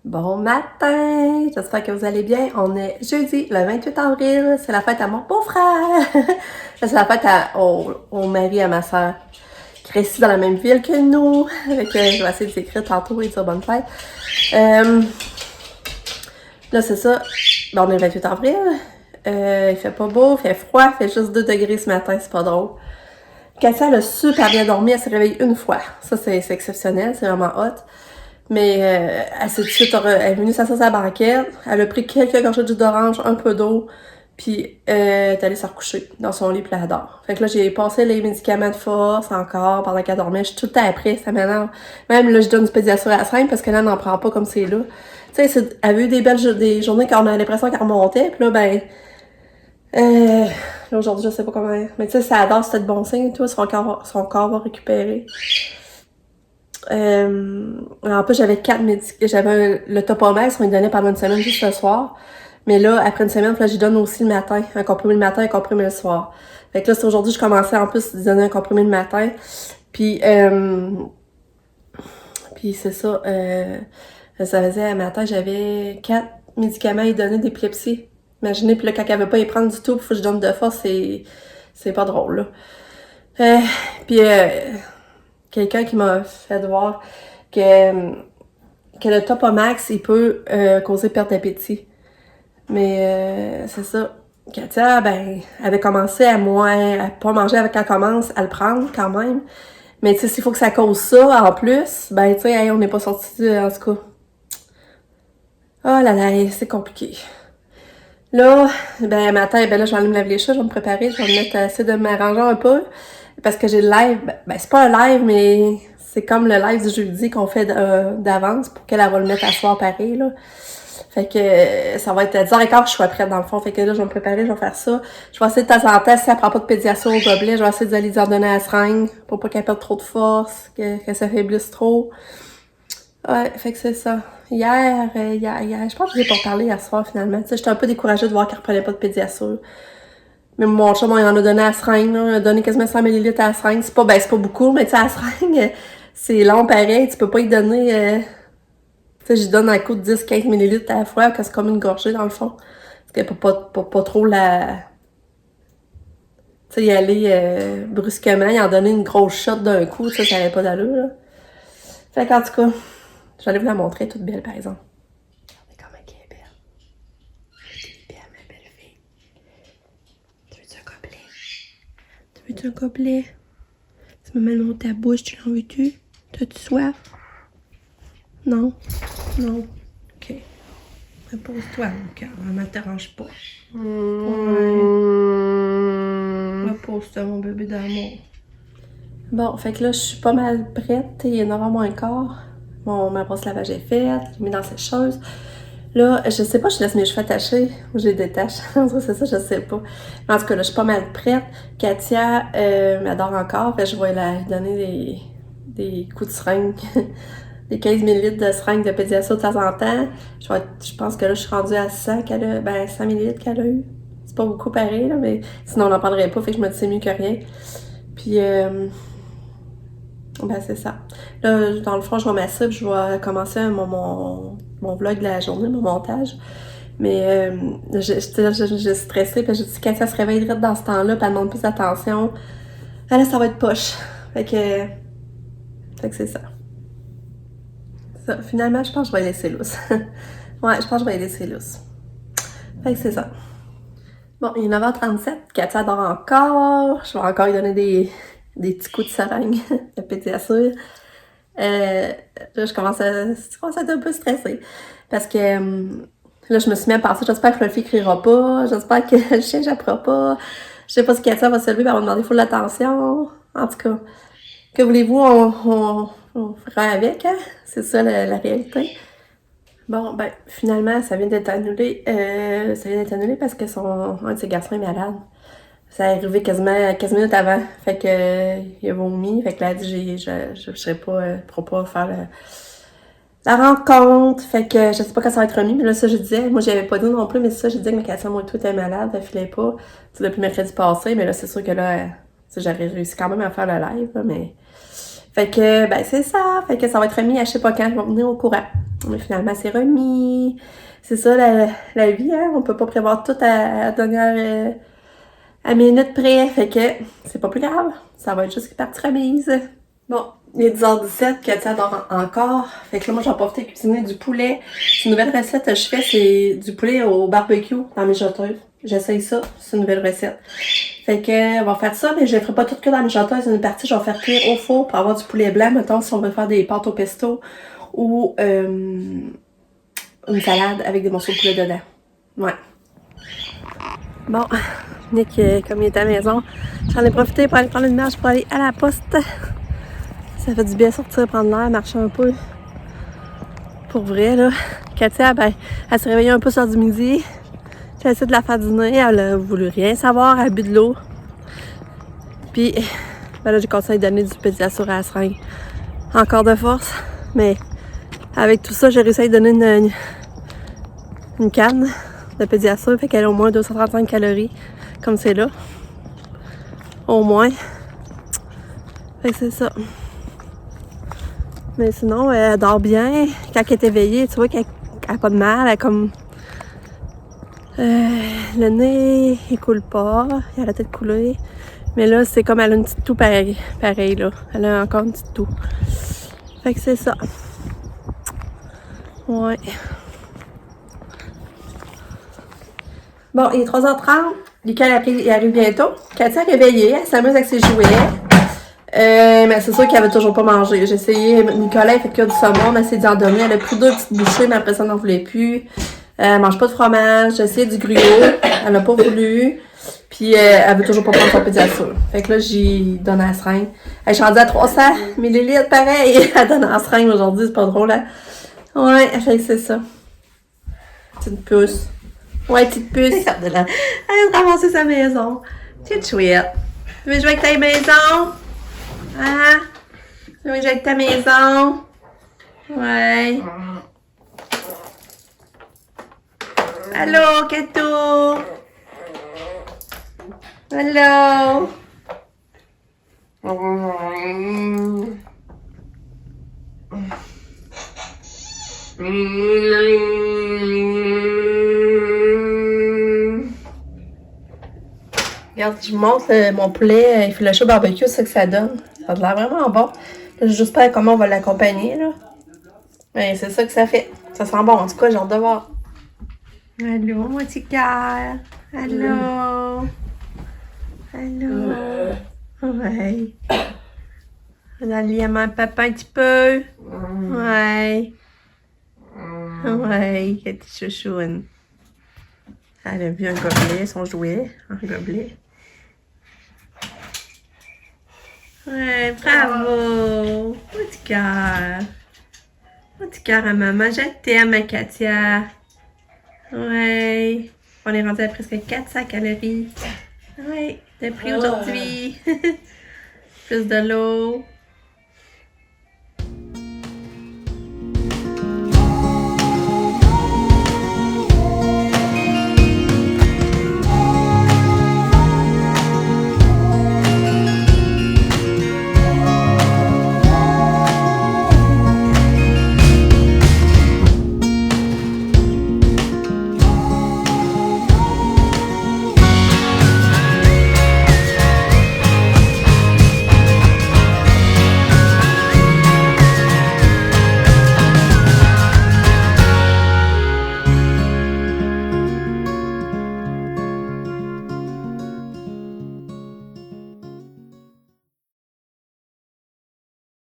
Bon matin! J'espère que vous allez bien. On est jeudi, le 28 avril. C'est la fête à mon beau-frère! C'est la fête au mari à ma soeur, qui réside dans la même ville que nous. Avec, je vais essayer de s'écrire tantôt et dire bonne fête. Là, c'est ça. Ben, on est le 28 avril. Il fait pas beau, il fait froid, il fait juste 2 degrés ce matin, c'est pas drôle. Katia, elle a super bien dormi, elle s'est réveillée une fois. Ça, c'est exceptionnel, c'est vraiment hot. Mais elle s'est tout de suite, elle est venue s'asseoir à la banquette, elle a pris quelques gorgées de jus d'orange, un peu d'eau, puis elle est allée se recoucher dans son lit, puis elle dort. Fait que là, j'ai passé les médicaments de force encore pendant qu'elle dormait. Je suis tout le temps après, ça m'énerve. Même là, je donne du pédiature à la seringue parce que là, elle n'en prend pas comme c'est là. Tu sais, elle a eu des journées quand on a l'impression qu'elle remontait, puis là, ben... là, aujourd'hui, je sais pas comment... Mais tu sais, ça adore, c'était de bon signe, toi, son corps va récupérer. En plus, j'avais 4 médicaments. J'avais le Topomax, on lui donnait pendant une semaine juste le soir. Mais là, après une semaine, là, j'y donne aussi le matin. Un comprimé le matin, un comprimé le soir. Fait que là, c'est aujourd'hui, je commençais en plus de donner un comprimé le matin. Puis c'est ça. Ça faisait, un matin, j'avais 4 médicaments à lui donner d'épilepsie. Imaginez, puis là, quand elle veut pas y prendre du tout, il faut que je donne de force, c'est pas drôle, là. Puis quelqu'un qui m'a fait voir que le Topomax, il peut causer perte d'appétit. Mais c'est ça. Katia, ben, elle avait commencé à pas manger avec quand elle commence, à le prendre quand même. Mais tu sais, s'il faut que ça cause ça en plus, ben tu sais, hey, on n'est pas sorti en tout cas. Oh là là, c'est compliqué. Là, ben matin, ben là, je vais aller me laver les cheveux, je vais me préparer, je vais me mettre essayer de m'arranger un peu. Parce que j'ai le live, ben c'est pas un live, mais c'est comme le live du jeudi qu'on fait d'avance pour qu'elle va le mettre à soir pareil, là. Fait que ça va être à 10h15 que je sois prête dans le fond. Fait que là, je vais me préparer, je vais faire ça. Je vais essayer de temps en temps, si elle prend pas de pédiation au gobelet, je vais essayer d'aller lui en donner à la seringue pour pas qu'elle perde trop de force, qu'elle s'affaiblisse trop. Ouais, fait que c'est ça. Hier, je pense que je l'ai pas parlé hier soir finalement. Tu sais, j'étais un peu découragée de voir qu'elle reprenait pas de pédiature. Mais mon chum, il en a donné à la seringue, là. Il a donné quasiment 100 ml à la seringue. C'est pas beaucoup, mais tu sais, à la seringue, c'est long pareil. Tu peux pas y donner, tu sais, j'y donne un coup de 10-15 ml à la fois, que c'est comme une gorgée dans le fond. Parce qu'elle peut pas trop la... Tu sais, y aller brusquement, y en donner une grosse shot d'un coup, ça n'avait pas d'allure, là. Fait qu'en tout cas, j'allais vous la montrer, toute belle, par exemple. Regardez comment elle est belle. Elle est belle, ma belle fille. Tu veux-tu un gobelet? Tu veux-tu un gobelet? Tu me mets dans ta bouche, tu l'en veux-tu? T'as-tu soif? Non? Non? Ok. Repose-toi, mon cœur. Maman t'arrange pas. Ouais. Repose-toi, mon bébé d'amour. Bon, fait que là, je suis pas mal prête. Il est 9h moins quart. Ma brosse lavage est faite. J'ai mis dans ces choses. Là, je sais pas, je laisse mes cheveux attachés ou je les détache. C'est ça, je sais pas. Mais en tout cas, là, je suis pas mal prête. Katia m'adore encore. Fait que je vais lui donner des coups de seringue. Des 15 ml de seringue de pédiation de temps en temps. Je pense que là, je suis rendue à 100 100 ml qu'elle a eu. C'est pas beaucoup pareil, là, mais sinon, on n'en parlerait pas. Fait que je me dis c'est mieux que rien. Puis, ben, c'est ça. Là, dans le fond, je vais m'asseoir, je vais commencer mon vlog de la journée, mon montage. Mais j'ai stressé, puis j'ai dit quand ça se réveille direct dans ce temps-là, puis elle demande plus d'attention, là, ça va être poche. Fait que c'est ça. Finalement, je pense que je vais laisser lousse. Ouais, je pense que je vais laisser lousse. Fait que c'est ça. Bon, il est 9h37, Katia dort encore. Je vais encore lui donner des petits coups de seringue de pédiature. Là, je commence à être un peu stressée. Parce que là, je me suis mis à penser, j'espère que Fluffy criera pas, j'espère que le chien jappera pas. Je sais pas si Katia va se lever et elle va demander full l'attention. En tout cas, que voulez-vous, on fera avec, hein? C'est ça la réalité. Bon, ben, finalement, ça vient d'être annulé. Parce que un de ses garçons est malade. Ça est arrivé quasiment 15 minutes avant. Fait que, il a vomi. Fait que là, elle dit, je serais pas, pourrais pas faire la rencontre. Fait que, je sais pas quand ça va être remis. Mais là, ça, je disais, moi, j'y avais pas dit non plus, mais c'est ça, j'ai dit que ma Katia, moi et tout, était malade. Elle filait pas. C'est depuis mercredi passé. Mais là, c'est sûr que là, j'aurais réussi quand même à faire le live, là, mais... Fait que, ben, c'est ça. Fait que ça va être remis à je sais pas quand. Je vais venir au courant. Mais finalement, c'est remis. C'est ça, la vie, hein? On peut pas prévoir tout à la dernière à minute près. Fait que c'est pas plus grave. Ça va être juste partie remise. Bon, il est 10h17, Katia dort encore. Fait que là, moi, j'en profite à cuisiner du poulet. C'est une nouvelle recette que je fais, c'est du poulet au barbecue dans mes mijoteuses. J'essaye ça, c'est une nouvelle recette. Fait que, on va faire ça, mais je ne ferai pas tout que dans mes mijoteuses. Une partie, je vais faire cuire au four pour avoir du poulet blanc, mettons, si on veut faire des pâtes au pesto ou une salade avec des morceaux de poulet dedans. Ouais. Bon, Nick, comme il est à la maison, j'en ai profité pour aller prendre une marche pour aller à la poste. Ça fait du bien sortir, prendre l'air, marcher un peu. Pour vrai, là. Katia, ben, elle s'est réveillée un peu sur du midi. J'ai essayé de la faire dîner. Elle a voulu rien savoir. Elle a bu de l'eau. Puis, ben là, j'ai continué de donner du pédiasure à la seringue. Encore de force. Mais, avec tout ça, j'ai réussi à lui donner une canne de pédiasure. Fait qu'elle a au moins 235 calories. Comme c'est là. Au moins. Fait que c'est ça. Mais sinon, elle dort bien. Quand elle est éveillée, tu vois qu'elle n'a pas de mal. Elle a comme... le nez, il coule pas. Il arrêtait de couler. Mais là, c'est comme elle a une petite toux pareil là. Elle a encore une petite toux. Fait que c'est ça. Ouais. Bon, il est 3h30. Lucas, il arrive bientôt. Katia est réveillée. Elle s'amuse avec ses jouets. Mais c'est sûr qu'elle avait toujours pas mangé. J'ai essayé, Nicolas a fait que du saumon, mais elle s'est dit endormie. Elle a pris 2 petites bouchées, mais après ça, elle n'en voulait plus. Elle mange pas de fromage. J'ai essayé du gruau. Elle n'a pas voulu. Puis elle veut toujours pas prendre son pédiasure. Fait que là, j'y donne à la seringue. Je suis rendue à 300 millilitres, pareil. Elle donne à la seringue aujourd'hui, c'est pas drôle, hein? Ouais, fait que c'est ça. Petite puce. Ouais, petite puce. Elle vient de ramasser sa maison. C'est chouette. Tu veux jouer avec ta maison? Hein? Tu veux jouer avec ta maison? Ouais. Allô, Kato? Allô? Regarde, je vous montre mon poulet effiloché au barbecue, c'est ce que ça donne. Ça a l'air vraiment bon. Je sais juste pas comment on va l'accompagner, là. Mais c'est ça que ça fait. Ça sent bon. En tout cas, j'ai hâte de voir. Allô, mon petit cœur. Allô. Allô. Ouais. On a lié à mon papa un petit peu. Ouais. Ouais, quelle petite chouchoune. Elle a vu un gobelet, son jouet. Un gobelet. Ouais, bravo. Petit cœur. Petit cœur à maman. Je t'aime, Katia. Ouais. On est rendu à presque 400 calories. Ouais, t'as pris aujourd'hui. Plus de l'eau.